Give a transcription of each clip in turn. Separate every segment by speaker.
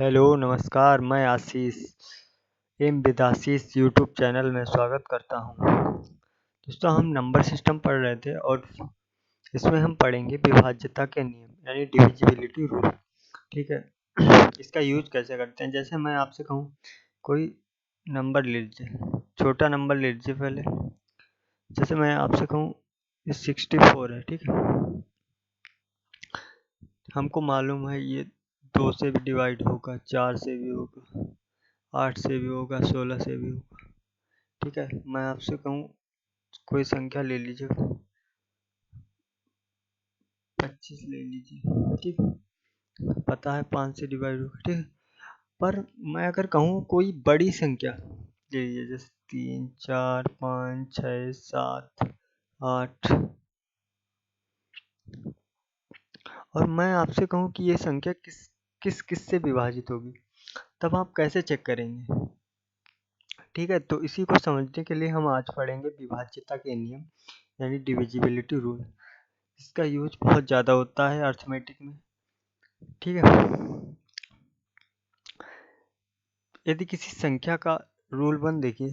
Speaker 1: Hello नमस्कार, मैं Ashish am with Ashish YouTube channel में स्वागत करता हूँ। दोस्तों, हम नंबर सिस्टम पढ़ रहे थे और इसमें हम पढ़ेंगे विभाज्यता के नियम यानी डिविजिबिलिटी रूल। ठीक है। इसका यूज कैसे करते हैं? जैसे मैं आपसे कहूँ कोई नंबर ले लीजिए, छोटा नंबर ले लीजिए पहले। जैसे मैं आपसे कहूँ 64 है, ठीक है। हमको मालूम है ये 2 से भी डिवाइड होगा, 4 से भी होगा, 8 से भी होगा, 16 से भी होगा। ठीक है। मैं आपसे कहूँ कोई संख्या ले लीजिए, 25 ले लीजिए, ठीक है। पता है 5 से डिवाइड होगा, ठीक है। पर मैं अगर कहूँ कोई बड़ी संख्या ले लीजिए, जैसे 3, 4, 5, 6, 7, 8, और मैं आपसे कहूँ कि ये संख्या किस किस किस से विभाजित होगी, तब आप कैसे चेक करेंगे? ठीक है। तो इसी को समझने के लिए हम आज पढ़ेंगे विभाज्यता के नियम यानी डिविजिबिलिटी रूल। इसका यूज बहुत ज़्यादा होता है अर्थमेटिक में, ठीक है। यदि किसी संख्या का रूल 1 देखिए,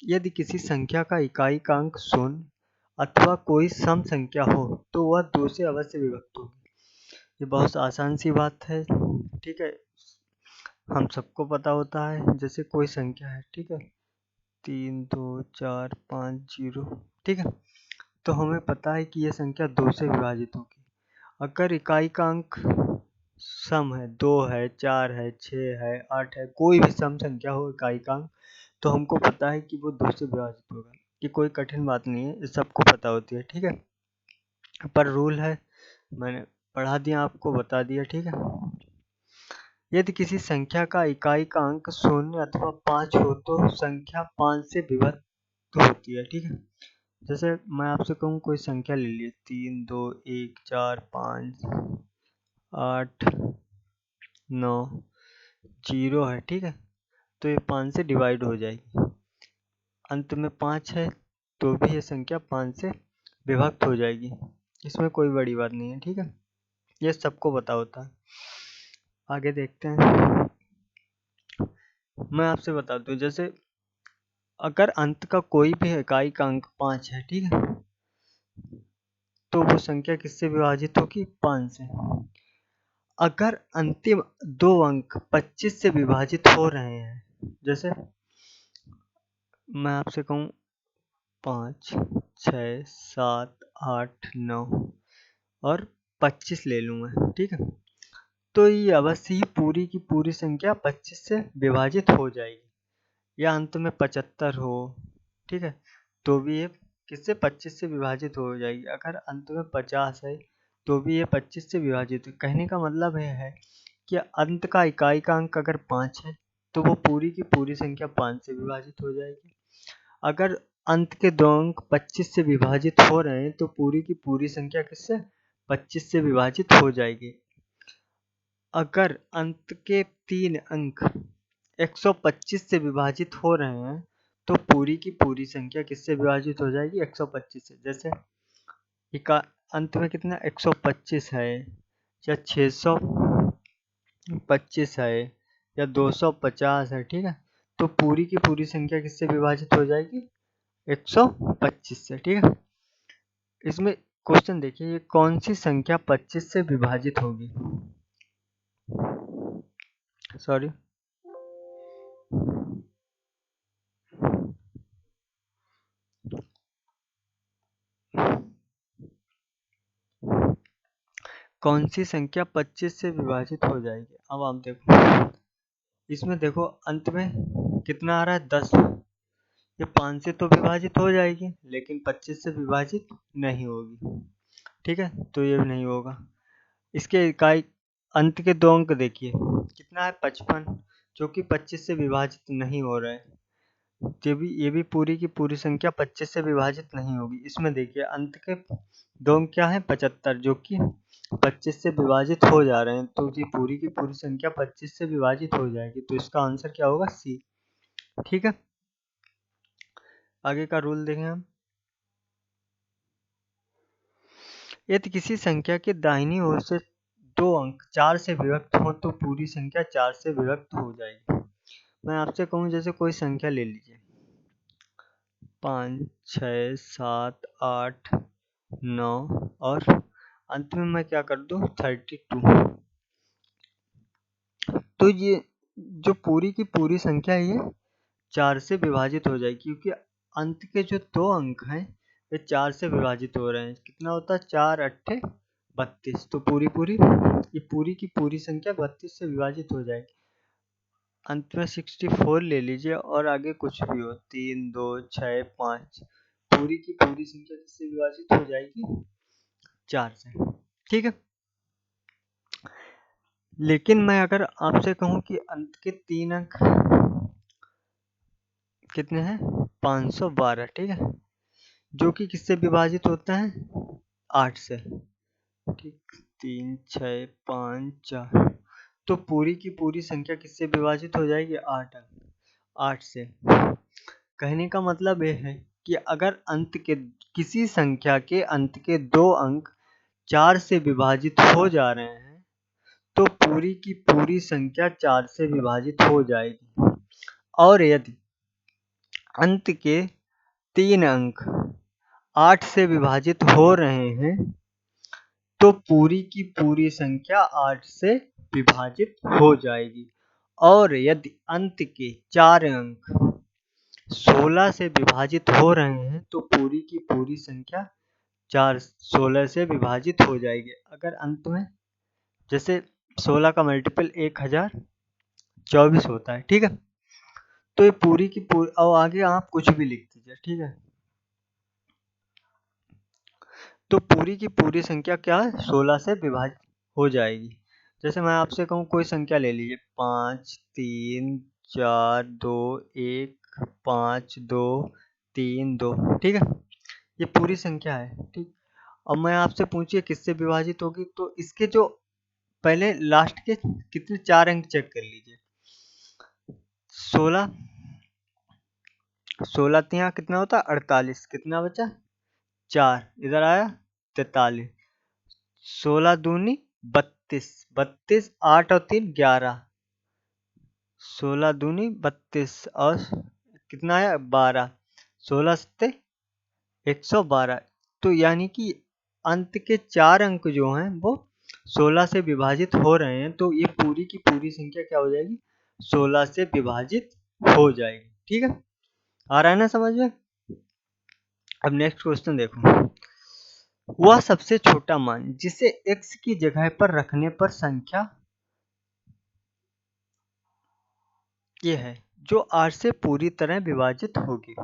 Speaker 1: यदि किसी संख्या का इकाई का अंक शून्य अथवा कोई सम संख्या हो तो वह 2 से अवश्य विभक्त होगी। ये बहुत आसान सी बात है, ठीक है। हम सबको पता होता है, जैसे कोई संख्या है, ठीक है, 3, 2, 4, 5, 0, ठीक है। तो हमें पता है कि यह संख्या 2 से विभाजित होगी। अगर इकाई का अंक सम है, 2 है, 4 है, 6 है, 8 है, कोई भी सम संख्या हो इकाई का अंक, तो हमको पता है कि वो 2 से विभाजित होगा। ये कोई कठिन बात नहीं है, सबको पता होती है, ठीक है। पर रूल है, मैंने पढ़ा दिया, आपको बता दिया, ठीक है। यदि किसी संख्या का इकाई का अंक 0 अथवा 5 हो तो संख्या 5 से विभक्त होती है, ठीक है। जैसे मैं आपसे कहूँ कोई संख्या ले लीजिए, 3, 2, 1, 4, 5, 8, 9, 0 है, ठीक है। तो ये 5 से डिवाइड हो जाएगी। अंत में 5 है तो भी ये संख्या 5 से विभक्त हो जाएगी। इसमें कोई बड़ी बात नहीं है, ठीक है। ये सबको पता होता है। आगे देखते हैं। मैं आपसे बता दूं, जैसे अगर अंत का कोई भी इकाई का अंक 5 है, ठीक है, तो वो संख्या किससे विभाजित होगी? 5 से। अगर अंतिम 2 अंक 25 से विभाजित हो रहे हैं, जैसे मैं आपसे कहूँ 5, 6, 7, 8, 9 और 25 ले लूँ मैं, ठीक है। तो ये अवश्य ही पूरी की पूरी संख्या 25 से विभाजित हो जाएगी। या अंत में 75 हो, ठीक है, तो भी ये किससे 25 से विभाजित हो जाएगी। अगर अंत में 50 है तो भी ये 25 से विभाजित है। कहने का मतलब यह है कि अंत का इकाई का अंक अगर 5 है तो वो पूरी की पूरी संख्या 5 से विभाजित हो जाएगी। अगर अंत के 2 अंक 25 से विभाजित हो रहे हैं तो पूरी की पूरी संख्या किससे? 25 से विभाजित हो जाएगी। अगर अंत के 3 अंक 125 से विभाजित हो रहे हैं तो पूरी की पूरी संख्या किससे विभाजित हो जाएगी? 125 से। जैसे अंत में कितना 125 है, या 625 है, या 250 है, ठीक है। तो पूरी की पूरी संख्या किससे विभाजित हो जाएगी? 125 से, ठीक है। इसमें क्वेश्चन देखिए, ये कौन सी संख्या 25 से विभाजित होगी? सॉरी, कौन सी संख्या 25 से विभाजित हो जाएगी? अब आप देखो, इसमें देखो अंत में कितना आ रहा है? 10। ये 5 से तो विभाजित हो जाएगी लेकिन 25 से विभाजित नहीं होगी, ठीक है। तो ये भी नहीं होगा। इसके इकाई अंत के 2 अंक देखिए, कितना है? 55, जो कि 25 से विभाजित नहीं हो रहा है। ये भी पूरी की पूरी संख्या 25 से विभाजित नहीं होगी। इसमें देखिए अंत के 2 अंक क्या है? 75, जो कि 25 से विभाजित हो जा रहे हैं। तो ये पूरी की पूरी संख्या 25 से विभाजित हो जाएगी। तो इसका आंसर क्या होगा? सी, ठीक है। आगे का रूल देखें हम। यदि किसी संख्या के दाहिनी ओर से दो अंक 4 से विभक्त हो तो पूरी संख्या 4 से विभक्त हो जाएगी। मैं आपसे कहूँ जैसे कोई संख्या ले लीजिए 5, 6, 7, 8, 9 और अंत में मैं क्या कर दूं 32। तो ये जो पूरी की पूरी संख्या है ये 4 से विभाजित हो जाएगी, क्योंकि अंत के जो दो अंक हैं वे 4 से विभाजित हो रहे हैं। कितना होता है 4 अट्ठे 32। तो ये पूरी की पूरी संख्या 32 से विभाजित हो जाएगी। अंत में 64 ले लीजिए और आगे कुछ भी हो 3, 2, 6, 5, पूरी की पूरी संख्या किससे विभाजित हो जाएगी 4 से। ठीक है। लेकिन मैं अगर आपसे कहूं कि अंत के 3 अंक कितने हैं 512, ठीक है, जो कि किससे विभाजित होता है 8 से। ठीक, 3, 6, 5, 4, तो पूरी की पूरी संख्या किससे विभाजित हो जाएगी 8 से। कहने का मतलब यह है कि अगर अंत के किसी संख्या के अंत के दो अंक 4 से विभाजित हो जा रहे हैं तो पूरी की पूरी संख्या 4 से विभाजित हो जाएगी। और यदि अंत के 3 अंक 8 से विभाजित हो रहे हैं तो पूरी की पूरी संख्या 8 से विभाजित हो जाएगी। और यदि अंत के 4 अंक 16 से विभाजित हो रहे हैं तो पूरी की पूरी संख्या 16 से विभाजित हो जाएगी। अगर अंत में जैसे 16 का मल्टीपल 1024 होता है, ठीक है, तो ये पूरी की पूरी, और आगे आप कुछ भी लिख दीजिए, ठीक है, तो पूरी की पूरी संख्या क्या है 16 से विभाजित हो जाएगी। जैसे मैं आपसे कहूँ कोई संख्या ले लीजिए 5, 3, 4, 2, 1, 5, 2, 3, 2, ठीक है, ये पूरी संख्या है। ठीक, अब मैं आपसे पूछिए किससे विभाजित होगी, तो इसके जो पहले लास्ट के कितने 4 अंक चेक कर लीजिए। 16 यहाँ कितना होता है 48, कितना बचा 4, इधर आया 43, 16 दूनी 32, 32, 8 और 3 11, 16 दूनी 32 और कितना आया 12, 16 सत्ते 112। तो यानी कि अंत के 4 अंक जो हैं वो 16 से विभाजित हो रहे हैं, तो ये पूरी की पूरी संख्या क्या हो जाएगी 16 से विभाजित हो जाएगी। ठीक है, आ रहा है ना समझ में। अब नेक्स्ट क्वेश्चन देखो, वह सबसे छोटा मान जिसे x की जगह पर रखने पर संख्या ये है जो 8 से पूरी तरह विभाजित होगी।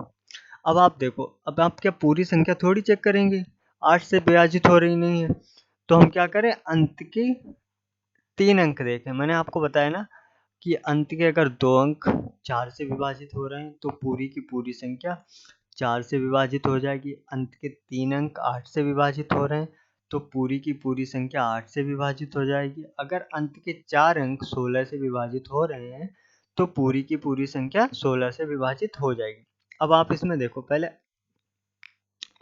Speaker 1: अब आप देखो, अब आप क्या पूरी संख्या थोड़ी चेक करेंगे, 8 से विभाजित हो रही नहीं है, तो हम क्या करें अंत के 3 अंक देखें। मैंने आपको बताया ना कि अंत के अगर 2 अंक 4 से विभाजित हो रहे हैं तो पूरी की पूरी संख्या 4 से विभाजित हो जाएगी। अंत के 3 अंक 8 से विभाजित हो रहे हैं तो पूरी की पूरी संख्या 8 से विभाजित हो जाएगी। अगर अंत के 4 अंक 16 से विभाजित हो रहे हैं तो पूरी की पूरी संख्या 16 से विभाजित हो जाएगी। अब आप इसमें देखो, पहले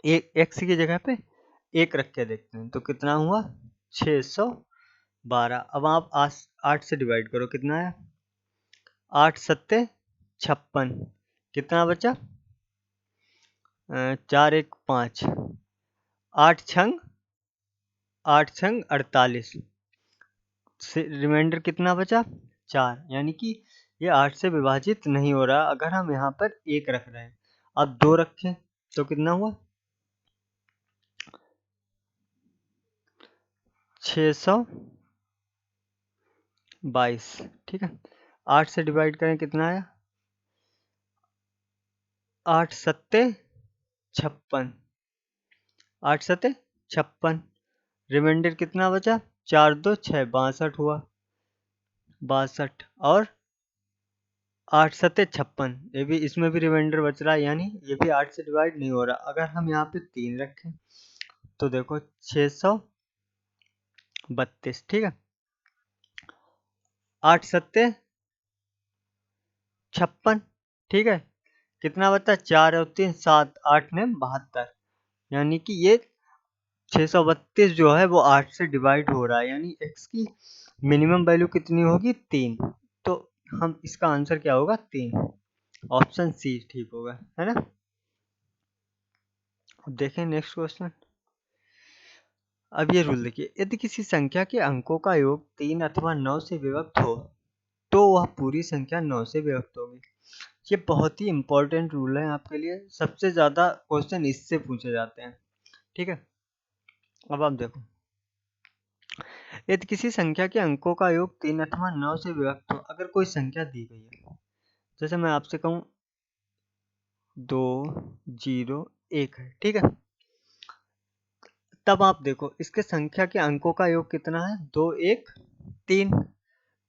Speaker 1: एक x की जगह पे 1 रख के देखते हैं तो कितना हुआ 612। अब आप 8 से डिवाइड करो, कितना है 8 सत्ते 56, कितना बचा 4 1 5, 8 छंग 48, रिमाइंडर कितना बचा 4, यानी कि ये 8 से विभाजित नहीं हो रहा अगर हम यहाँ पर 1 रख रहे हैं। अब 2 रखें तो कितना हुआ 622, ठीक है, 8 से डिवाइड करें कितना आया 8 सत्ते 56, 8 सत्ते 56, रिमाइंडर कितना बचा 4 2 6 62 हुआ 62, और 8 सत्ते 56, ये भी इसमें भी रिमाइंडर बच रहा है, यानी ये भी 8 से डिवाइड नहीं हो रहा। अगर हम यहाँ पे 3 रखें तो देखो 632, ठीक है, 8 सत्ते 56, ठीक है, कितना बचा 4 और 3 7, 8 ने 72, यानी कि ये 632 जो है वो 8 से डिवाइड हो रहा है, यानी x की मिनिमम वैल्यू कितनी होगी 3। तो हम इसका आंसर क्या होगा 3। ऑप्शन सी ठीक होगा, है ना। अब देखें नेक्स्ट क्वेश्चन। अब ये रूल देखिए, यदि किसी संख्या के अंकों का योग 3 अथवा 9 से विभक्त हो तो वह पूरी संख्या 9 से विभक्त होगी। ये बहुत ही इंपॉर्टेंट रूल है आपके लिए, सबसे ज्यादा क्वेश्चन इससे पूछे जाते हैं। ठीक है, अब आप देखो, यदि किसी संख्या के अंकों का योग 3 अथवा 9 से विभक्त हो, अगर कोई संख्या दी गई है, जैसे मैं आपसे कहूं 2 0 1 है, ठीक है, तब आप देखो इसके संख्या के अंकों का योग कितना है 2 1 3।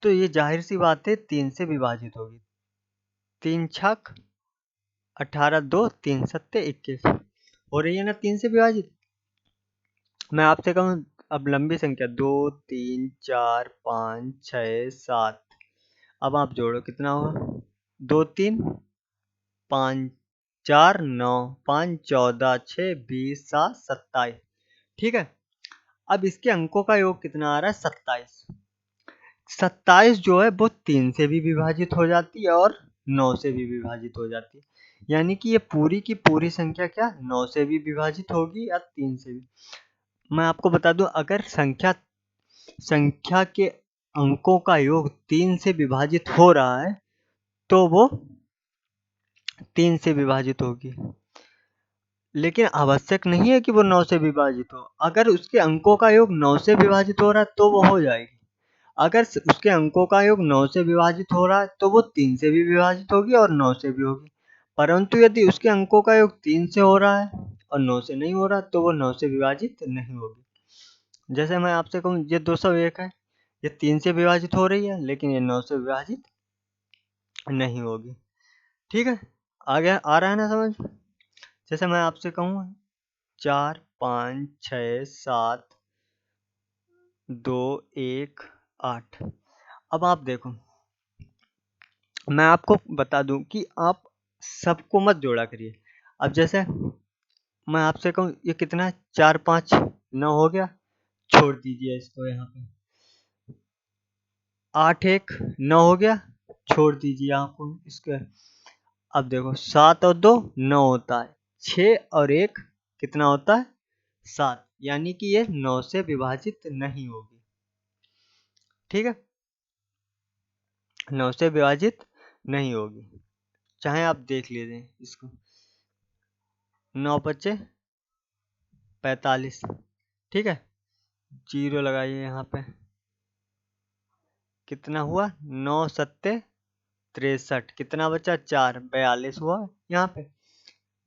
Speaker 1: तो ये जाहिर सी बात है 3 से विभाजित होगी। 3 छक 18 2 3 सत्ते 21 हो रही है ना 3 से विभाजित। मैं आपसे कहूँ अब लंबी संख्या 2 3 4 5 6 7, अब आप जोड़ो कितना हुआ 2 3 5 4 9 5 14 6 20 7 27। ठीक है, अब इसके अंकों का योग कितना आ रहा है 27। 27 जो है वो 3 से भी विभाजित हो जाती है और 9 से भी विभाजित हो जाती है, यानी कि ये पूरी की पूरी संख्या क्या 9 से भी विभाजित होगी या 3 से भी। मैं आपको बता दूं, अगर संख्या के अंकों का योग 3 से विभाजित हो रहा है तो वो 3 से विभाजित होगी, लेकिन आवश्यक नहीं है कि वो 9 से विभाजित हो। अगर उसके अंकों का योग 9 से विभाजित हो रहा है तो वो हो जाएगी। अगर उसके अंकों का योग 9 से विभाजित हो रहा है तो वो 3 से भी विभाजित होगी और 9 से भी होगी। परंतु यदि उसके अंकों का योग 3 से हो रहा है और 9 से नहीं हो रहा तो वो 9 से विभाजित नहीं होगी। जैसे मैं आपसे कहूँ ये 201 है, ये 3 से विभाजित हो रही है लेकिन ये 9 से विभाजित नहीं होगी। ठीक है, आ रहा है ना समझ। जैसे मैं आपसे कहूँ 4 5 6 7 2 1 8। अब आप देखो, मैं आपको बता दूं कि आप सबको मत जोड़ा करिए। अब जैसे मैं आपसे कहूँ ये कितना है 4 5 9 हो गया, छोड़ दीजिए इसको यहाँ पे। 8 1 9 हो गया, छोड़ दीजिए आप इसके। अब देखो 7 और 2 9 होता है, 6 और 1 कितना होता है 7, यानी कि ये 9 से विभाजित नहीं होगी। ठीक है, 9 से विभाजित नहीं होगी, चाहे आप देख लीजिए इसको। 9 बचे 45, ठीक है, जीरो लगाइए यहाँ पे, कितना हुआ 9 सत्ते 63, कितना बचा 4 42 हुआ यहाँ पे।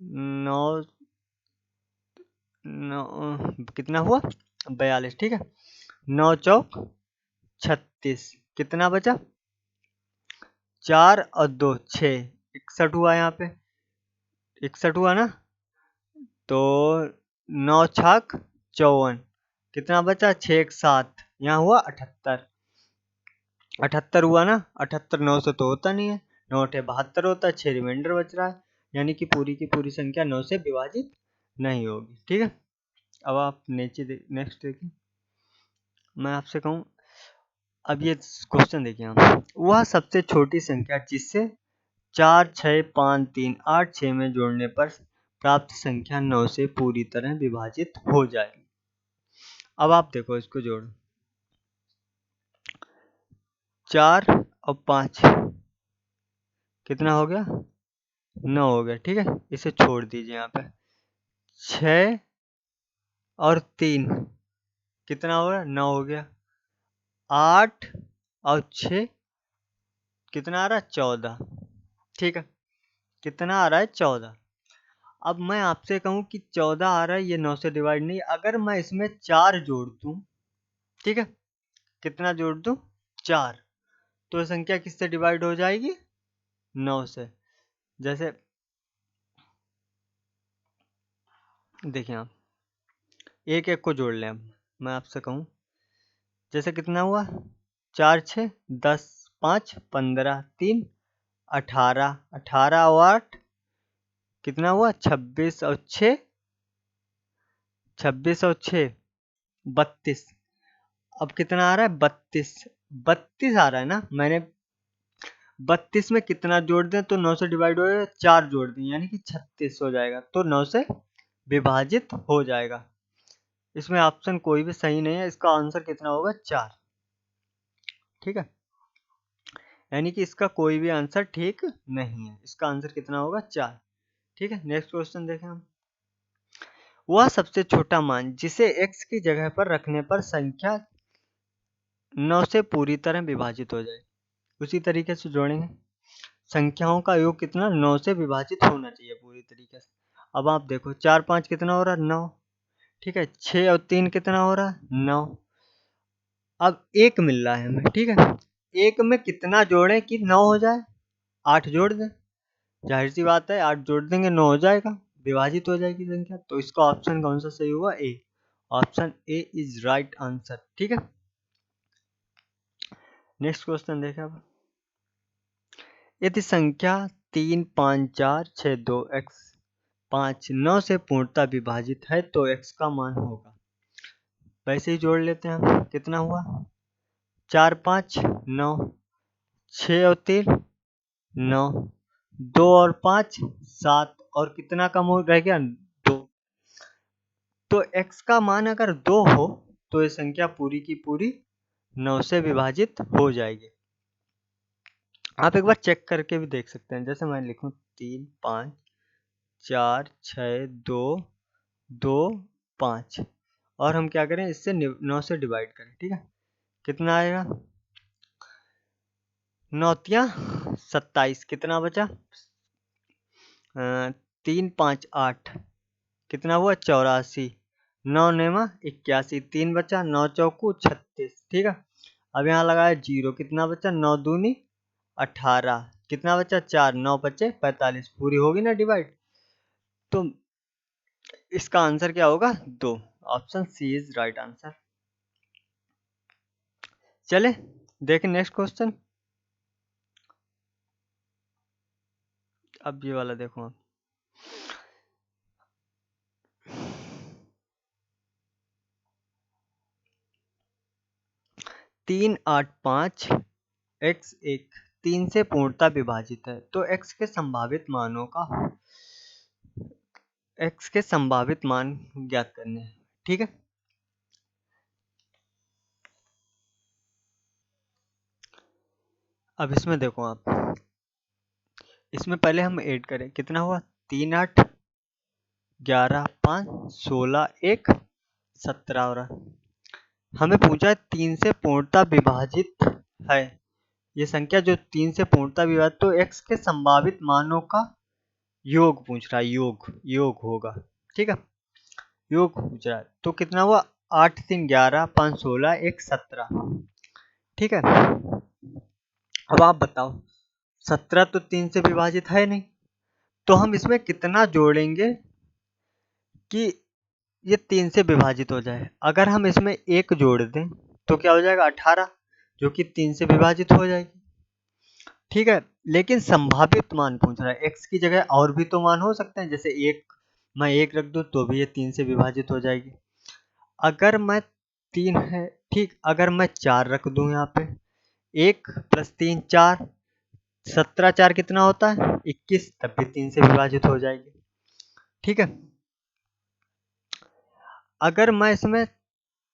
Speaker 1: 9 9 कितना हुआ 42, ठीक है, 9 चौक 36, कितना बचा 4 और 2 6 61 हुआ यहाँ पे, 61 हुआ ना। तो 9 छाक 54, कितना बचा 6 7, यहाँ हुआ 78। 78 हुआ ना, 78 9 से तो होता नहीं है, 9 8 72 होता है, 6 रिमाइंडर बच रहा है, यानी कि पूरी की पूरी संख्या 9 से विभाजित नहीं होगी। ठीक है, अब आप नेक्स्ट देखिए। मैं आपसे कहूँ अब ये क्वेश्चन देखिए, हम वह सबसे छोटी संख्या जिससे 4 6 5 3 8 6 में जोड़ने पर प्राप्त संख्या 9 से पूरी तरह विभाजित हो जाएगी। अब आप देखो इसको जोड़ो, 4 और 5 कितना हो गया 9 हो गया, ठीक है, इसे छोड़ दीजिए यहाँ पे। 6 और 3 कितना हो गया 9 हो गया। 8 और 6 कितना आ रहा है 14, ठीक है, कितना आ रहा है 14। अब मैं आपसे कहूं कि 14 आ रहा है, ये 9 से डिवाइड नहीं, अगर मैं इसमें 4 जोड़ दूं, ठीक है, कितना जोड़ दूं 4, तो संख्या किससे डिवाइड हो जाएगी 9 से। जैसे देखिए आप एक एक को जोड़ लें, मैं आपसे कहूं जैसे कितना हुआ 4 6 10 5 15 3 18, 18 और 8 कितना हुआ 26 और 6 26 और 6 32। अब कितना आ रहा है? 32। 32 आ रहा है ना। मैंने 32 में कितना जोड़ दें तो 9 से डिवाइड हो जाएगा, 4 जोड़ दें यानी कि 36 हो जाएगा, तो 9 से विभाजित हो जाएगा। इसमें ऑप्शन कोई भी सही नहीं है, इसका आंसर कितना होगा? 4। ठीक है, यानी कि इसका कोई भी आंसर ठीक नहीं है, इसका आंसर कितना होगा? 4। ठीक है, नेक्स्ट क्वेश्चन देखें हम। वह सबसे छोटा मान जिसे x की जगह पर रखने पर संख्या 9 से पूरी तरह विभाजित हो जाए, उसी तरीके से जोड़ेंगे। संख्याओं का योग कितना? 9 से विभाजित होना चाहिए पूरी तरीके से। अब आप देखो 4 5 कितना हो रहा है? 9। ठीक है, 6 और 3 कितना हो रहा है? 9। अब 1 मिल रहा है हमें। ठीक है, 1 में कितना जोड़ें कि 9 हो जाए? 8 जोड़ दें, जाहिर सी बात है 8 जोड़ देंगे 9 हो जाएगा, विभाजित हो जाएगी संख्या। तो इसका ऑप्शन कौन सा सही हुआ? A. Option A is right answer. ठीक है, नेक्स्ट क्वेश्चन देखें अब। यदि संख्या 3 5 4 6 2 x 5 9 से पूर्णतः विभाजित है तो x का मान होगा। वैसे ही जोड़ लेते हैं हम। कितना हुआ? 4 5 9, 6 और 3 9, 2 और 5 7, और कितना कम हो रह गया? 2। तो x का मान अगर 2 हो तो ये संख्या पूरी की पूरी 9 से विभाजित हो जाएगी। आप एक बार चेक करके भी देख सकते हैं। जैसे मैं लिखूं 3 5 4 6 2 2 5, और हम क्या करें? इससे 9 से डिवाइड करें। ठीक है, कितना आएगा? 9 तिया 27, कितना बचा? 3 5 8, कितना हुआ? 84। 9 नेमा 81, 3 बचा, 9 चौकू 36। ठीक है, अब यहाँ लगाया 0, कितना बचा? 9 दूनी 18, कितना बचा? 4, 9 बचे 45, पूरी होगी ना डिवाइड। तो इसका आंसर क्या होगा? 2। Option C is right answer. चले देखें नेक्स्ट क्वेश्चन। अब ये वाला देखो आप। 3 8 5 x 1 3 से पूर्णतः विभाजित है तो x के संभावित मानों का x के संभावित मान ज्ञात करने हैं। ठीक है, अब इसमें देखो आप, इसमें पहले हम ऐड करें। कितना हुआ? 3 8 11 5 16 1 17 हो रहा। हमें पूछा है 3 से पूर्णतः विभाजित है, ये संख्या जो 3 से पूर्णतः विभाजित, तो x के संभावित मानों का योग पूछ रहा है। योग होगा। ठीक है, योग पूछ रहा है। तो कितना हुआ? 8 3 11 5 16 1 17। ठीक है, अब आप बताओ 17 तो 3 से विभाजित है नहीं, तो हम इसमें कितना जोड़ेंगे कि ये 3 से विभाजित हो जाए? अगर हम इसमें 1 जोड़ दें तो क्या हो जाएगा? 18, जो कि 3 से विभाजित हो जाएगी। ठीक है, लेकिन संभावित मान पूछ रहा है। x की जगह और भी तो मान हो सकते हैं, जैसे 1 मैं 1 रख दूं तो भी ये 3 से विभाजित हो जाएगी। अगर मैं 3 है, ठीक, अगर मैं 4 रख दूं यहाँ पे, 1 + 3 4, 17 4 कितना होता है? 21, तब भी 3 से विभाजित हो जाएगी। ठीक है, अगर मैं इसमें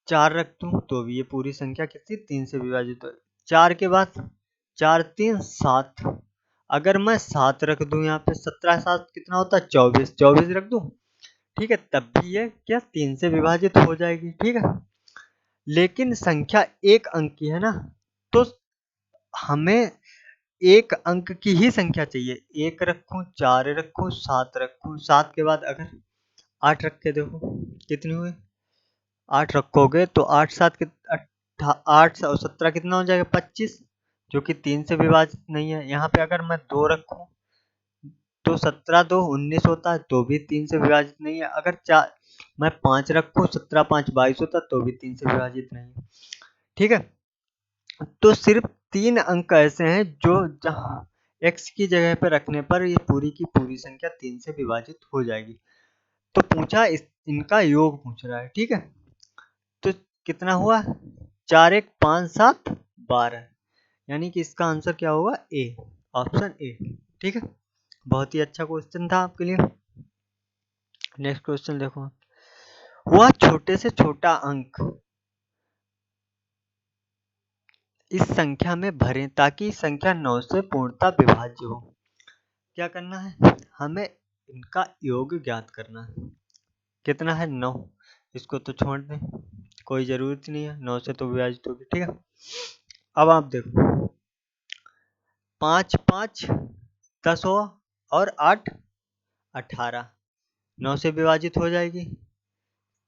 Speaker 1: 4 रख दूं तो भी ये पूरी संख्या कितनी? 3 से विभाजित हो। 4 के बाद 4 3 7, अगर मैं 7 रख दूं यहाँ पे, 17 7 कितना होता है? 24, 24 रख दूं, ठीक है, तब भी ये क्या 3 से विभाजित हो जाएगी। ठीक है, लेकिन संख्या एक अंक की है ना, तो हमें एक अंक की ही संख्या चाहिए। 1 रखूं, 4 रखूं, 7 रखूं, 7 के बाद अगर 8 रख के देखो कितनी हुई? 8 रखोगे तो 8 7 8 और 17 कितना हो जाएगा? 25, जो कि 3 से विभाजित नहीं है। यहाँ पे अगर मैं 2 रखूं तो 17 2 19 होता है, तो भी 3 से विभाजित नहीं है। अगर मैं 5 रखूं, 17 5 22 होता है, तो भी 3 से विभाजित नहीं है। ठीक है, तो सिर्फ 3 अंक ऐसे हैं जो जहां x की जगह पर रखने पर ये पूरी की पूरी संख्या 3 से विभाजित हो जाएगी। तो पूछा इनका योग पूछ रहा है, ठीक है। तो कितना हुआ, 4 1 5 7 12, यानी कि इसका आंसर क्या होगा, ए, ऑप्शन ए, ठीक है। बहुत ही अच्छा क्वेश्चन था आपके लिए। नेक्स्ट क्वेश्चन देखो, वह छोटे से छोटा अंक इस संख्या में भरें ताकि संख्या 9 से पूर्णतः विभाज्य हो। क्या करना है, हमें इनका योग ज्ञात करना है। कितना है, 9, इसको तो छोड़ दें, कोई जरूरत नहीं है, 9 से तो विभाजित होगी, ठीक है। अब आप देखो, 5 5 10 हो और 8 18, 9 से विभाजित हो जाएगी।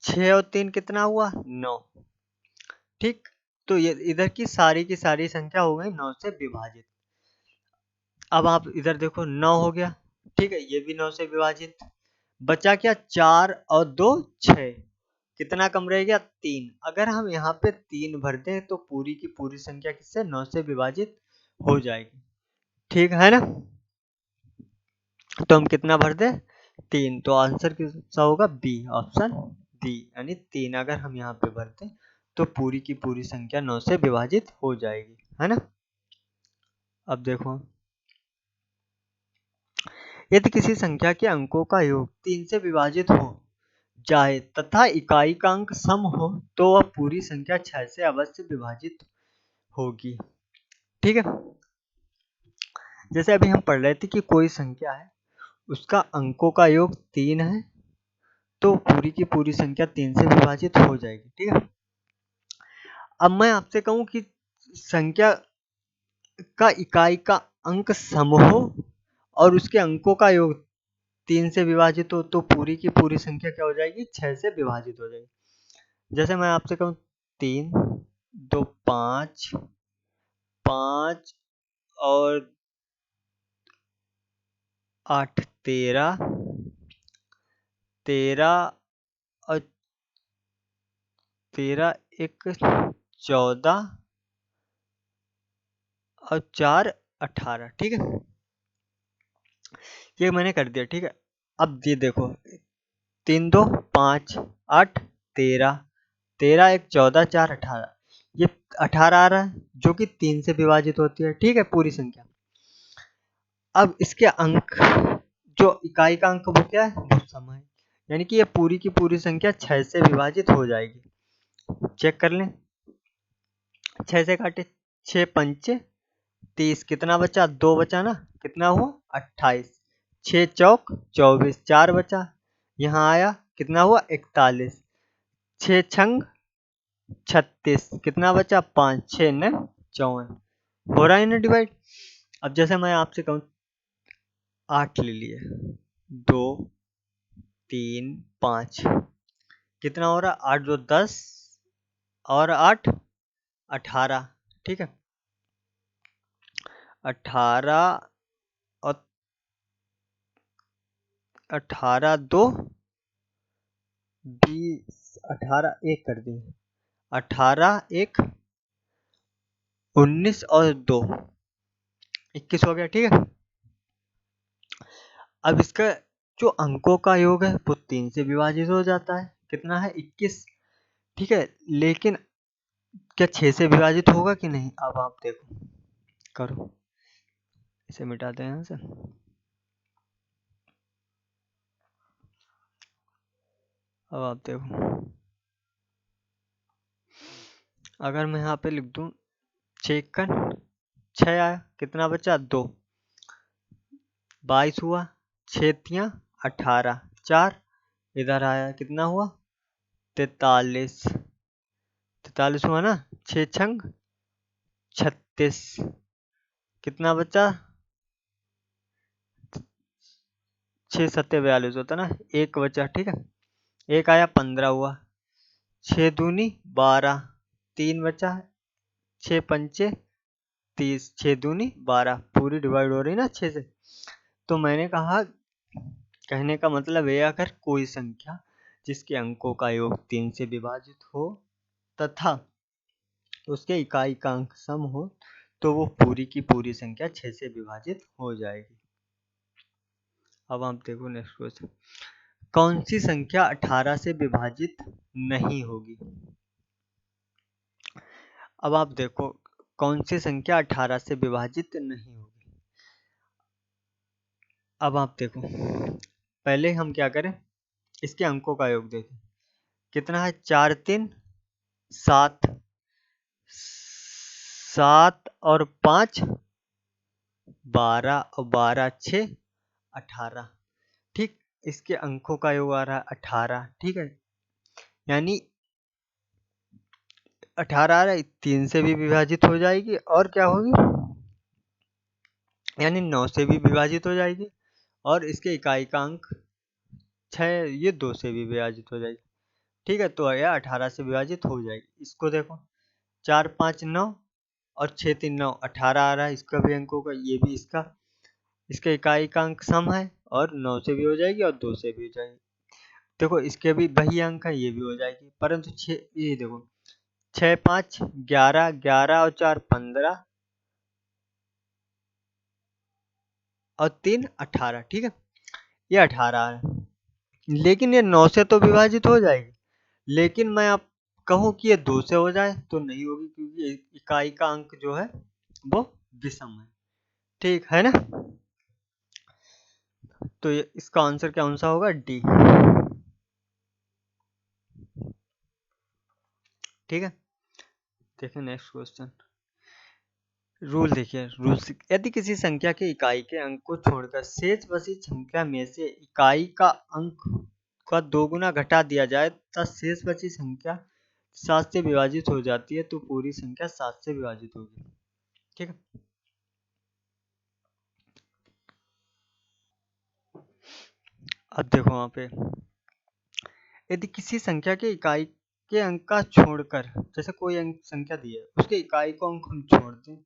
Speaker 1: 6 और 3 कितना हुआ, 9, ठीक। तो ये इधर की सारी संख्या हो गई 9 से विभाजित। अब आप इधर देखो, 9 हो गया, ठीक है, ये भी 9 से विभाजित। बचा क्या, 4 और 2 6, कितना कम रह गया, 3। अगर हम यहाँ पे 3 भर दें तो पूरी की पूरी संख्या किससे, 9 से विभाजित हो जाएगी, ठीक है ना। तो हम कितना भर दें, 3, तो आंसर कितना होगा, बी, ऑप्शन बी, यानी 3 अगर हम यहाँ पे भर दें तो पूरी की पूरी संख्या 9 से विभाजित हो जाएगी, है ना। अब देखो, यदि किसी संख्या के अंकों का योग 3 से विभाजित हो जाए तथा इकाई का अंक सम हो तो वह पूरी संख्या 6 से अवश्य विभाजित होगी, ठीक है। जैसे अभी हम पढ़ रहे थे कि कोई संख्या है, उसका अंकों का योग 3 है, तो पूरी की पूरी संख्या 3 से विभाजित हो जाएगी, ठीक है। अब मैं आपसे कहूं कि संख्या का इकाई का अंक सम हो और उसके अंकों का योग 3 से विभाजित हो तो पूरी की पूरी संख्या क्या हो जाएगी, 6 से विभाजित हो जाएगी। जैसे मैं आपसे कहूँ 3 2 5 5 और 8 13 13 और 13 1 14 और 4 18, ठीक है, ये मैंने कर दिया, ठीक है। अब ये देखो, 3 2 5 8 13 13 1 14 4 18, ये 18 आ रहा है जो कि 3 से विभाजित होती है, ठीक है, पूरी संख्या। अब इसके अंक, जो इकाई का अंक वो क्या है, वो सम है, यानी कि ये पूरी की पूरी संख्या 6 से विभाजित हो जाएगी। चेक कर लें, 6 से काटे, 6 पंचे 30, कितना बचा, 2 बचा ना, कितना हुआ 28, 6 चौक 24, 4 बचा, यहाँ आया कितना हुआ 41, 6 छंग 36, कितना बचा 5, 6 ने 54, हो रहा है ना डिवाइड। अब जैसे मैं आपसे कहूँ 8 ले लिए, 2 3 5, कितना हो रहा, 8 2 10 और 8 18, ठीक है, 18 और 18 2 20, 18 1 कर दिए, 18 1 19 और 2 21 हो गया, ठीक है। अब इसका जो अंकों का योग है वो 3 से विभाजित हो जाता है, कितना है 21, ठीक है। लेकिन क्या 6 से विभाजित होगा कि नहीं, अब आप देखो, करो, इसे मिटाते हैं यहाँ से। अब आप देखो, अगर मैं यहाँ पे लिख दूं 6 6 आया, कितना बचा 2, 22 हुआ, 6 तियां 18, 4 इधर आया, कितना हुआ 43, 43 हुआ ना, 6 छंग 36, कितना बचा 6 सत्ते 42 होता ना, एक बचा, ठीक है, एक आया 15 हुआ, 6 दूनी 12, 3 बचा, 6 पंचे 30, 6 दूनी 12, पूरी डिवाइड हो रही ना 6 से। तो मैंने कहा, कहने का मतलब है, अगर कोई संख्या जिसके अंकों का योग 3 से विभाजित हो तथा उसके इकाई का अंक सम हो तो वो पूरी की पूरी संख्या 6 से विभाजित हो जाएगी। अब आप देखो नेक्स्ट क्वेश्चन, कौन सी संख्या 18 से विभाजित नहीं होगी? अब आप देखो कौन सी संख्या 18 से विभाजित नहीं होगी। अब आप देखो पहले हम क्या करें, इसके अंकों का योग देखें। कितना है? 4 3 7, 7 और 5 12 और 12 6 18। ठीक, इसके अंकों का योग आ रहा है 18। ठीक है, यानी 18 आ रहा है, 3 से भी विभाजित हो जाएगी और क्या होगी, यानी 9 से भी विभाजित हो जाएगी और इसके इकाई का अंक 6, ये 2 से भी विभाजित हो जाएगी। ठीक है, तो यह 18 से विभाजित हो जाएगी। इसको देखो 4 5 9 और 6 3 9 18 आ रहा है, इसका भी अंक होगा, ये भी इसका इकाई का अंक सम है और 9 से भी हो जाएगी और 2 से भी हो जाएगी। देखो इसके भी वही अंक है, ये भी हो जाएगी, परंतु 6, ये देखो 6 5 11 11 और 4 15 और 3 18। ठीक है, ये 18 है, लेकिन ये 9 से तो विभाजित हो जाएगी, लेकिन मैं आप कहूँ कि ये 2 से हो जाए तो नहीं होगी, क्योंकि इकाई का अंक जो है वो विषम है। ठीक है ना, तो ये इसका आंसर क्या सा होगा? डी। ठीक है, देखिए नेक्स्ट क्वेश्चन। रूल देखिए, रूल यदि किसी संख्या के इकाई के अंक को छोड़कर शेष बची संख्या में से इकाई का अंक का 2 गुना घटा दिया जाए तब शेष बची संख्या 7 से विभाजित हो जाती है, तो पूरी संख्या 7 से विभाजित होगी। ठीक है, अब देखो वहां पे यदि किसी संख्या के इकाई के अंक का छोड़कर, जैसे कोई अंक संख्या दी है उसके इकाई को अंक हम छोड़ दें,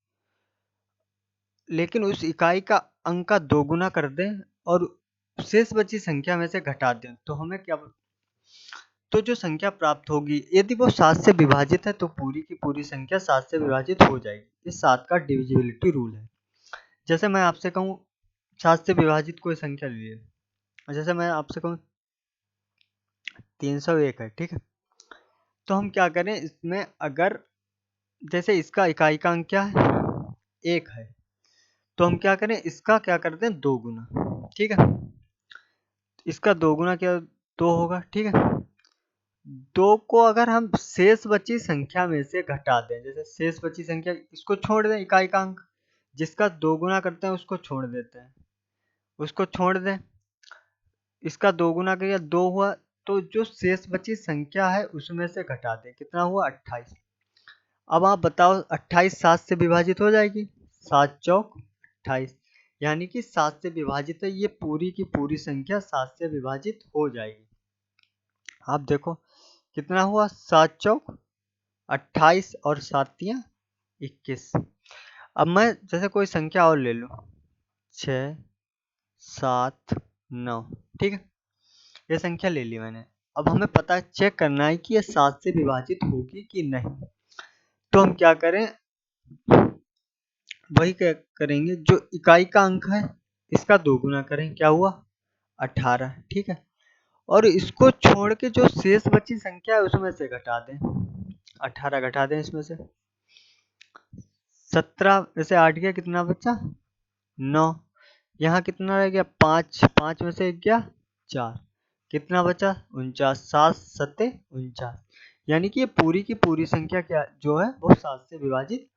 Speaker 1: लेकिन उस इकाई का अंक का 2 गुना कर दें और शेष बची संख्या में से घटा दें, तो हमें क्या, तो जो संख्या प्राप्त होगी यदि वो 7 से विभाजित है तो पूरी की पूरी संख्या 7 से विभाजित हो जाएगी। इस 7 का डिविजिबिलिटी रूल है। जैसे मैं आपसे कहूँ 7 से विभाजित कोई संख्या लीजिए, जैसे मैं आपसे कहूँ 301 है। ठीक है, तो हम क्या करें इसमें, अगर जैसे इसका इकाई का अंक क्या है? 1 है, तो हम क्या करें, इसका क्या कर दें? 2 गुना। ठीक है, इसका 2 गुना क्या? 2 होगा। ठीक है, 2 को अगर हम शेष बची संख्या में से घटा दें, जैसे शेष बची संख्या इसको छोड़ दें, इकाई का अंक जिसका 2 गुना करते हैं उसको छोड़ देते हैं, उसको छोड़ दें, इसका 2 गुना किया 2 हुआ, तो जो शेष बची संख्या है उसमें से घटा दें, कितना हुआ? 28। अब आप बताओ 28 7 से विभाजित हो जाएगी, 7 चौक 28, यानी कि 7 से विभाजित है, ये पूरी की पूरी संख्या 7 से विभाजित हो जाएगी। आप देखो कितना हुआ? 7 चौक 28 और 7 21। अब मैं जैसे कोई संख्या और ले लूं, 6 7 9। ठीक है, ये संख्या ले ली मैंने। अब हमें पता है, चेक करना है कि ये 7 से विभाजित होगी कि नहीं, तो हम क्या करें, वही क्या करेंगे, जो इकाई का अंक है इसका 2 गुना करें, क्या हुआ? 18। ठीक है, और इसको छोड़ के जो शेष बची संख्या है उसमें से घटा दें, 18 घटा दें इसमें से, 17 में से 8 गया, कितना बचा? 9। यहाँ कितना रह गया? 5, 5 में से 1 गया 4, कितना बचा? 49, 7 7 49, यानी कि ये पूरी की पूरी संख्या क्या जो है वो 7 से विभाजित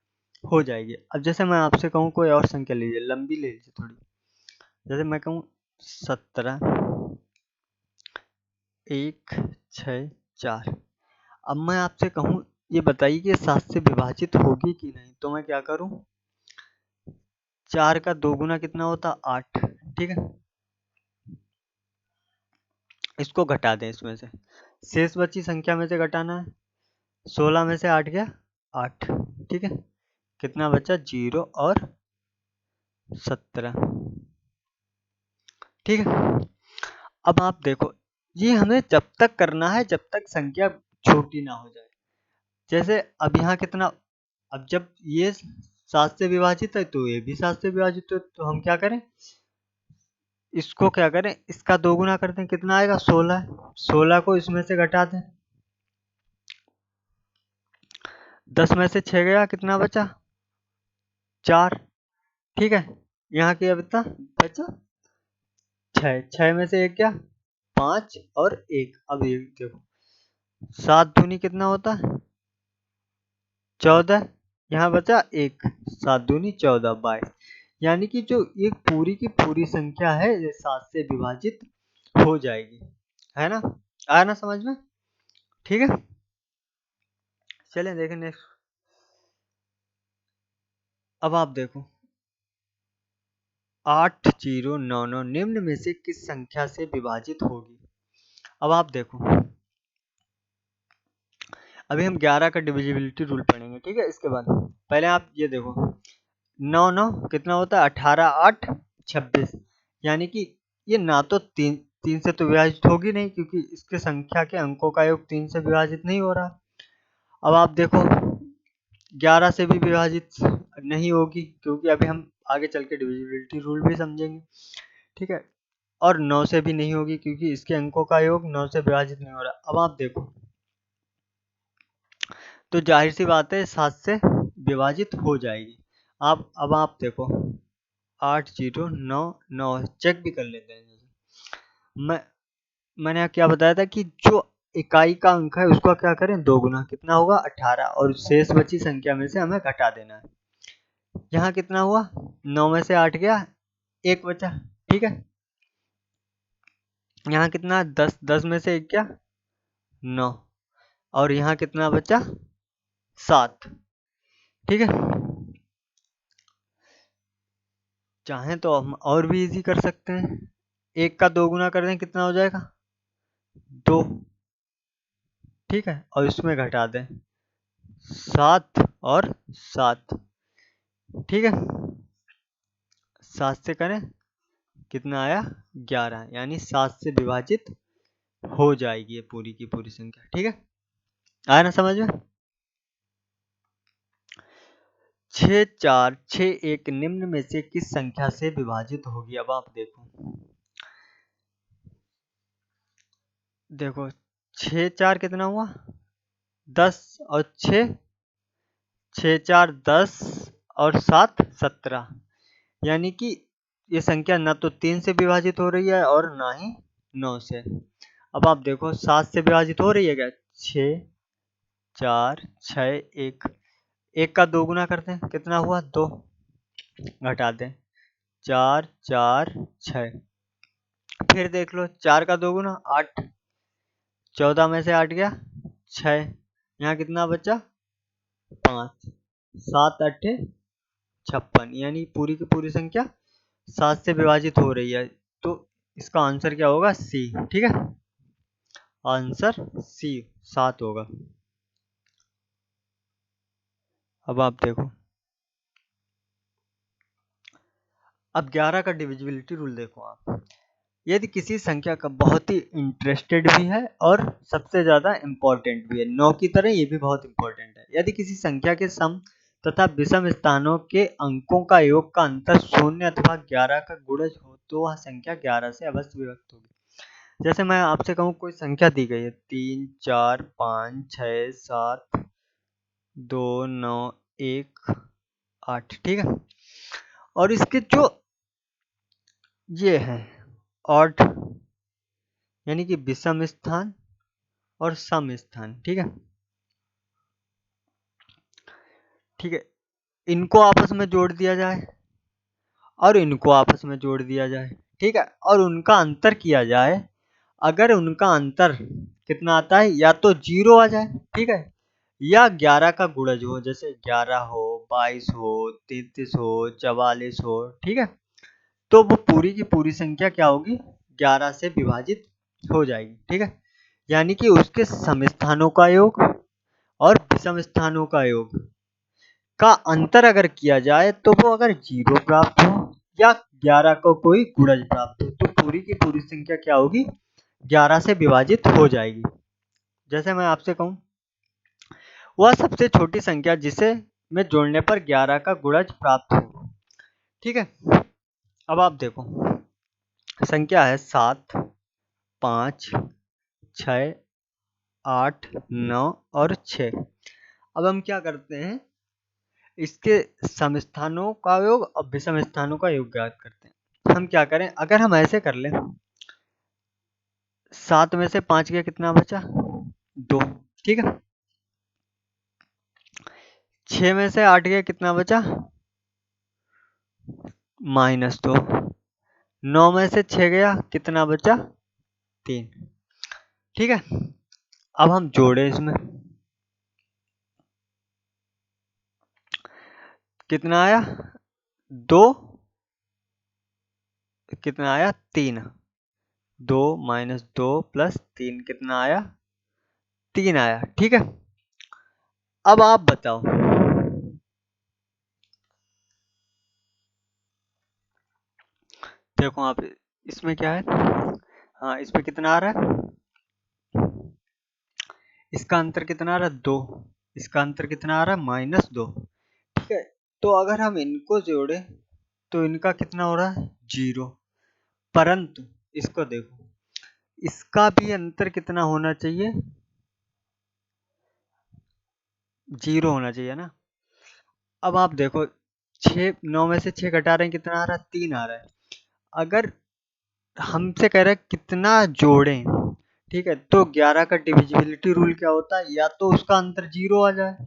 Speaker 1: हो जाएगी। अब जैसे मैं आपसे कहूँ कोई और संख्या लीजिए, लंबी ले लीजिए थोड़ी, जैसे मैं कहूँ 17 1 6 4। अब मैं आपसे कहूँ ये बताइए कि 7 से विभाजित होगी कि नहीं, तो मैं क्या करूँ, 4 का 2 गुना कितना होता? 8। ठीक है, इसको घटा दें इसमें से, शेष बची संख्या में से घटाना है, 16 में से 8 गया 8। ठीक है, कितना बचा? 0 और 17। ठीक है, अब आप देखो ये हमें जब तक करना है जब तक संख्या छोटी ना हो जाए। जैसे अब यहाँ कितना, अब जब ये 7 से विभाजित है तो ये भी 7 से विभाजित है, तो हम क्या करें, इसको क्या करें, इसका 2 गुना कर दें, कितना आएगा 16। 16 को इसमें से घटा दें, 10 में से 6 गया, कितना बचा 4। ठीक है, यहाँ की अब इतना बचा 6, 6 में से 1 गया 5 और 1। अब ये देखो 7 दूनी कितना होता है 14, यहाँ बचा 1, 7 दूनी 14, 22। यानी कि जो एक पूरी की पूरी संख्या है ये 7 से विभाजित हो जाएगी, है ना। आया ना समझ में, ठीक है। चलें देखें नेक्स्ट। अब आप देखो 8099 निम्न में से किस संख्या से विभाजित होगी। अब आप देखो, अभी हम 11 का डिविजिबिलिटी रूल पढ़ेंगे, ठीक है। इसके बाद पहले आप ये देखो 9 9 कितना होता है 18 8 26, यानी कि ये ना तो 3 से तो विभाजित होगी नहीं, क्योंकि इसके संख्या के अंकों का योग 3 से विभाजित नहीं हो रहा। अब आप देखो 11 से भी विभाजित नहीं होगी, क्योंकि अभी हम आगे चल के डिविजिबिलिटी रूल भी समझेंगे, ठीक है। और 9 से भी नहीं होगी, क्योंकि इसके अंकों का योग 9 से विभाजित नहीं हो रहा। अब आप देखो तो जाहिर सी बात है 7 से विभाजित हो जाएगी। अब आप देखो 8099 चेक भी कर लेते हैं। मैंने क्या बताया था कि जो इकाई का अंक है उसका क्या करें 2 गुना, कितना होगा 18, और शेष बची संख्या में से हमें घटा देना है। यहाँ कितना हुआ 9 में से 8 गया 1 बचा, ठीक है। यहाँ कितना 10, 10 में से 1 गया 9, और यहाँ कितना बचा 7, ठीक है। चाहें तो हम और भी इजी कर सकते हैं, 1 का 2 गुना कर दें, कितना हो जाएगा 2, ठीक है, और इसमें घटा दें 7 और 7, ठीक है। 7 से करें कितना आया 11, यानी 7 से विभाजित हो जाएगी ये पूरी की पूरी संख्या, ठीक है। आया ना समझ में। 6 4 6 1 निम्न में से किस संख्या से विभाजित होगी। अब आप देखो 6 4 कितना हुआ 10, और 6 6 4 10 और 7 17, यानी कि ये संख्या ना तो 3 से विभाजित हो रही है और ना ही 9 से। अब आप देखो 7 से विभाजित हो रही है क्या 6 4 6 1, 1 का 2 गुना करते हैं, कितना हुआ 2, घटा दें 4 4 6, फिर देख लो 4 का 2 गुना 8, 14 में से 8 गया 6, यहाँ कितना बचा 5, 7 8 56, यानी पूरी की पूरी संख्या 7 से विभाजित हो रही है। तो इसका आंसर क्या होगा सी, ठीक है। आंसर सी 7 होगा। अब आप देखो, अब 11 का डिविजिबिलिटी रूल देखो आप, यदि किसी संख्या का बहुत ही इंटरेस्टेड भी है और सबसे ज्यादा इंपॉर्टेंट भी है, 9 की तरह ये भी बहुत इंपॉर्टेंट है। यदि किसी संख्या के सम तथा विषम स्थानों के अंकों का योग का अंतर 0 अथवा 11 का गुणज हो तो वह संख्या 11 से अवश्य विभक्त होगी। जैसे मैं आपसे कहूँ कोई संख्या दी गई है 3 4 5 6 7 2 9 1 8, ठीक है, और इसके जो ये है ऑड, यानी कि विषम स्थान और सम स्थान, ठीक है, ठीक है, इनको आपस में जोड़ दिया जाए और इनको आपस में जोड़ दिया जाए, ठीक है, और उनका अंतर किया जाए। अगर उनका अंतर कितना आता है, या तो 0 आ जाए, ठीक है, या 11 का गुणज हो, जैसे 11 हो 22 हो 33 हो 44 हो, ठीक है, तो वो पूरी की पूरी संख्या क्या होगी 11 से विभाजित हो जाएगी, ठीक है। यानी कि उसके सम स्थानों का योग और विषम स्थानों का योग का अंतर अगर किया जाए तो वो अगर 0 प्राप्त हो या 11 को कोई गुणज प्राप्त हो तो पूरी की पूरी संख्या क्या होगी 11 से विभाजित हो जाएगी। जैसे मैं आपसे कहूं वह सबसे छोटी संख्या जिसे में जोड़ने पर 11 का गुणज प्राप्त हो, ठीक है। अब आप देखो संख्या है 7, 5, 6, 8, 9 और 6। अब हम क्या करते हैं, इसके सम स्थानों का योग और विषम स्थानों का योग ज्ञात करते हैं। हम क्या करें, अगर हम ऐसे कर लें, 7 में से 5 गया कितना बचा, 2, ठीक है। 6 में से 8 गया कितना बचा, -2। 9 में से 6 गया कितना बचा, 3, ठीक है। अब हम जोड़े इसमें, कितना आया, 2, कितना आया, 3। 2 - 2 + 3 कितना आया, 3 आया, ठीक है। अब आप बताओ, देखो आप इसमें क्या है, हाँ इसमें कितना आ रहा है, इसका अंतर कितना आ रहा है, 2। इसका अंतर कितना आ रहा है, -2, ठीक है। तो अगर हम इनको जोड़े तो इनका कितना हो रहा है, 0। परंतु इसको देखो, इसका भी अंतर कितना होना चाहिए, 0 होना चाहिए ना। अब आप देखो, 9 में से 6 घटा रहे हैं, कितना आ रहा है, 3 आ रहा है। अगर हमसे कह रहा है कितना जोड़ें, ठीक है, तो 11 का डिविजिबिलिटी रूल क्या होता है, या तो उसका अंतर 0 आ जाए,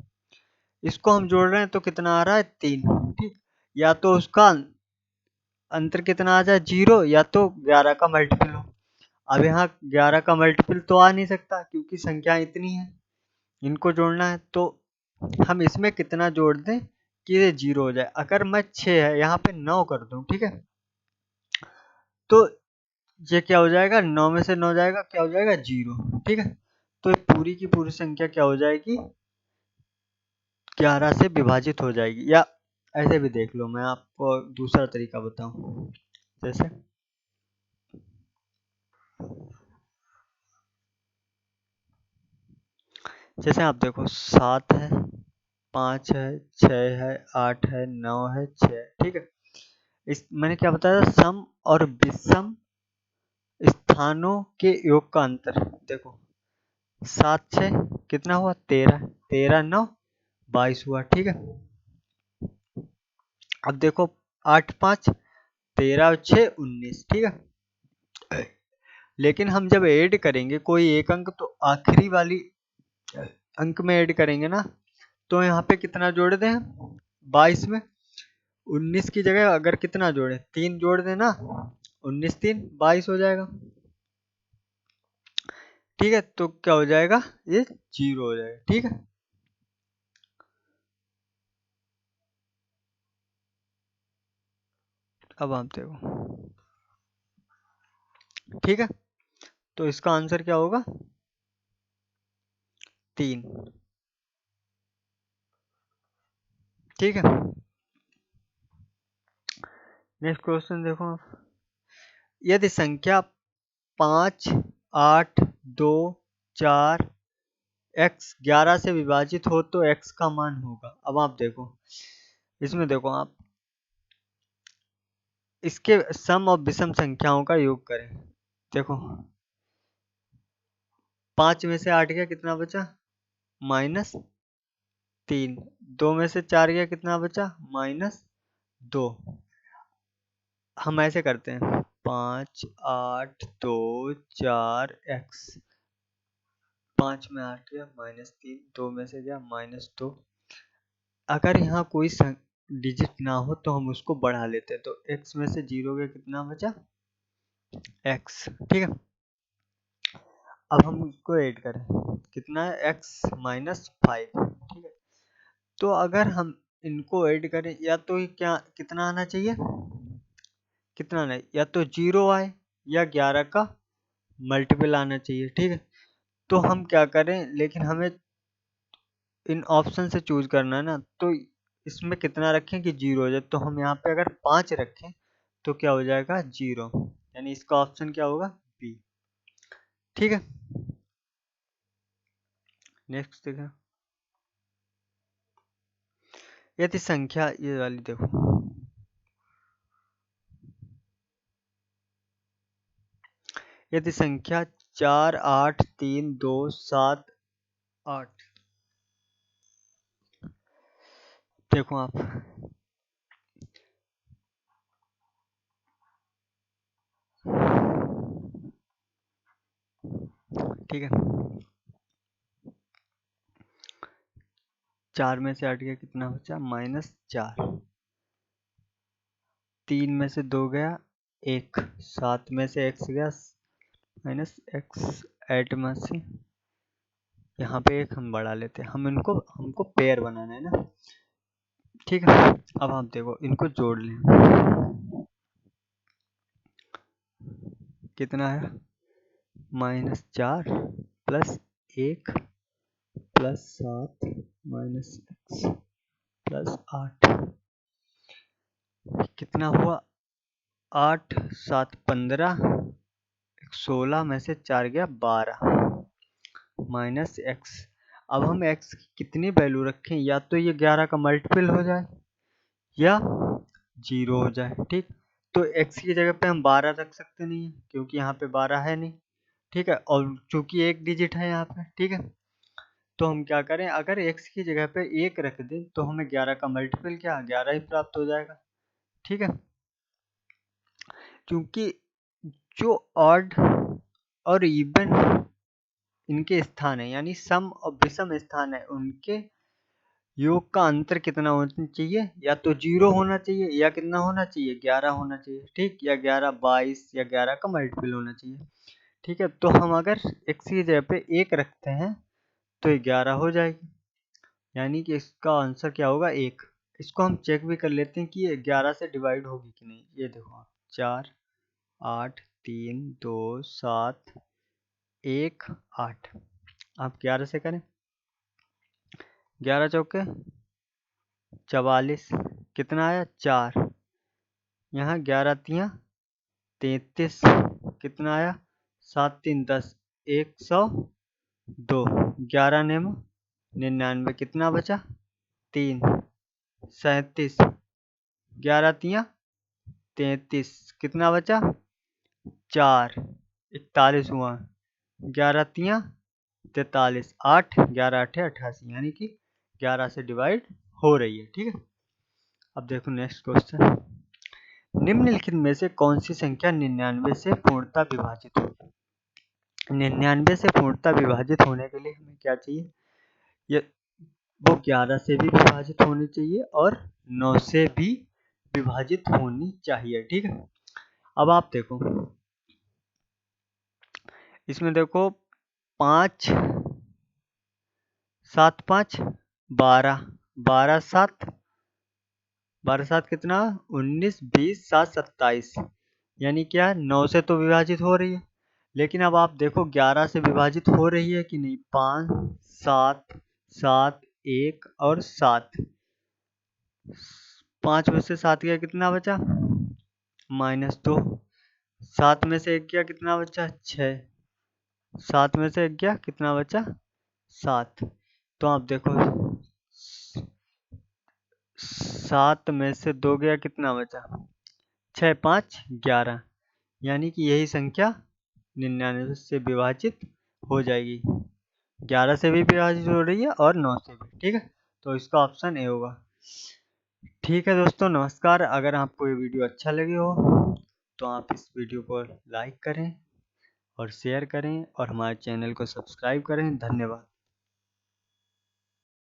Speaker 1: इसको हम जोड़ रहे हैं तो कितना आ रहा है, 3, ठीक। या तो उसका अंतर कितना आ जाए, 0, या तो 11 का मल्टीपल हो। अब यहाँ 11 का मल्टीपल तो आ नहीं सकता क्योंकि संख्या इतनी है, इनको जोड़ना है। तो हम इसमें कितना जोड़ दें कि ये 0 हो जाए। अगर मैं 6 है यहाँ पे 9 कर दूं, ठीक है, तो ये क्या हो जाएगा, 9 में से 9 जाएगा, क्या हो जाएगा, 0, ठीक है। तो ये पूरी की पूरी संख्या क्या हो जाएगी, 11 से विभाजित हो जाएगी। या ऐसे भी देख लो, मैं आपको दूसरा तरीका बताऊं, जैसे जैसे आप देखो, 7 है, 5 है, 6 है, 8 है, 9 है, 6 है, ठीक है। इस मैंने क्या बताया, सम और विषम स्थानों के योग का अंतर। देखो 7 6 कितना हुआ, 13, 13 9 22 हुआ, ठीक है। अब देखो 8 5 13 और 6 19, ठीक है। लेकिन हम जब ऐड करेंगे कोई एक अंक, तो आखिरी वाली अंक में ऐड करेंगे ना, तो यहाँ पे कितना जोड़ दें, 22 में 19 की जगह अगर कितना जोड़े, 3 जोड़ देना, 19 3 22 हो जाएगा, ठीक है। तो क्या हो जाएगा, ये 0 हो जाएगा, ठीक है। अब आप देखो, ठीक है, तो इसका आंसर क्या होगा, 3, ठीक है। नेक्स्ट क्वेश्चन देखो आप, यदि संख्या 5 8 2 4 x 11 से विभाजित हो तो x का मान होगा। अब आप देखो, इसमें देखो आप, इसके सम और विषम संख्याओं का योग करें। देखो 5 में से 8 गया कितना बचा, -3। 2 में से 4 गया कितना बचा, -2। हम ऐसे करते हैं, 5 8 2 4 x, 5 में 8 गया -3, 2 में से गया -2। अगर यहाँ कोई डिजिट ना हो तो हम उसको बढ़ा लेते हैं, तो x में से 0 गया कितना बचा, x, ठीक है। अब हम इसको ऐड करें, कितना है, x -5, ठीक है। तो अगर हम इनको ऐड करें, या तो ये क्या कितना आना चाहिए, कितना नहीं, या तो 0 आए या 11 का मल्टीपल आना चाहिए, ठीक है। तो हम क्या करें, लेकिन हमें इन ऑप्शन से चूज करना है ना, तो इसमें कितना रखें कि 0 हो जाए। तो हम यहाँ पे अगर 5 रखें तो क्या हो जाएगा, 0, यानी इसका ऑप्शन क्या होगा, बी, ठीक है। नेक्स्ट देखें, यदि संख्या, ये वाली देखो, यदि संख्या 4, 8, 3, 2, 7, 8। देखो आप, ठीक है। 4 में से 8 गया, कितना बचा? -4। 3 में से 2 गया 1। 7 में से x गया -x। 8 में से यहाँ पे एक हम बढ़ा लेते हैं, हमको पेयर बनाना है ना, ठीक है। अब आप देखो, इनको जोड़ लें, कितना है? -4 प्लस 1 प्लस 7 -x प्लस 8, कितना हुआ? 8 7 15, 16 में से 4 गया 12 -x। अब हम x की कितनी वैल्यू रखें? या तो ये 11 का मल्टीपल हो जाए या 0 हो जाए, ठीक। तो x की जगह पे हम 12 रख सकते नहीं है, क्योंकि यहाँ पे 12 है नहीं, ठीक है। और चूंकि एक डिजिट है यहाँ पे, ठीक है, तो हम क्या करें, अगर x की जगह पे 1 रख दें तो हमें 11 का मल्टीपल क्या 11 ही प्राप्त हो जाएगा, ठीक है। क्योंकि जो ऑड और इवन इनके स्थान है, यानी सम और विषम स्थान है, उनके योग का अंतर कितना होना चाहिए? या तो 0 होना चाहिए या कितना होना चाहिए? 11 होना चाहिए, ठीक। या 11, 22 या 11 का मल्टीपल होना चाहिए, ठीक है। तो हम अगर x की जगह पे 1 रखते हैं तो 11 हो जाएगी, यानी कि इसका आंसर क्या होगा? 1। इसको हम चेक भी कर लेते हैं कि ये 11 से डिवाइड होगी कि नहीं। ये देखो आप, 4, 8, 3, 2, 7, 1, 8। आप 11 से करें, 11 चौके 44, कितना आया? 4। यहाँ 11 तियाँ 33, कितना आया? 7 3 10, 102। 11 नेम 99, कितना बचा? 3 37। 11 तियाँ 33, कितना बचा? 4 41 हुआ। 11 तियाँ 43, 8 11 8 88, यानी कि 11 से डिवाइड हो रही है, ठीक है। अब देखो नेक्स्ट क्वेश्चन, निम्नलिखित में से कौन सी संख्या 99 से पूर्णतः विभाजित होगी? 99 से पूर्णतः विभाजित होने के लिए हमें क्या चाहिए? ये वो 11 से भी विभाजित होनी चाहिए और 9 से भी विभाजित होनी चाहिए, ठीक है। अब आप देखो, इसमें देखो 5 7 5 12, 12 7 12 7 कितना? 19 20 7 27, यानी क्या? 9 से तो विभाजित हो रही है, लेकिन अब आप देखो 11 से विभाजित हो रही है कि नहीं? 5 7 7 1 और 7। 5 में से 7 गया, कितना बचा? -2। 7 में से 1 गया, कितना बचा? 6। 7 में से 1 गया, कितना बचा? 7। तो आप देखो, 7 में से 2 गया, कितना बचा? 6 5 11, यानी कि यही संख्या 99 से विभाजित हो जाएगी। 11 से भी विभाजित हो रही है और 9 से भी, ठीक है। तो इसका ऑप्शन ए होगा। ठीक है दोस्तों, नमस्कार। अगर आपको ये वीडियो अच्छा लगे हो तो आप इस वीडियो को लाइक करें और शेयर करें और हमारे चैनल को सब्सक्राइब करें। धन्यवाद।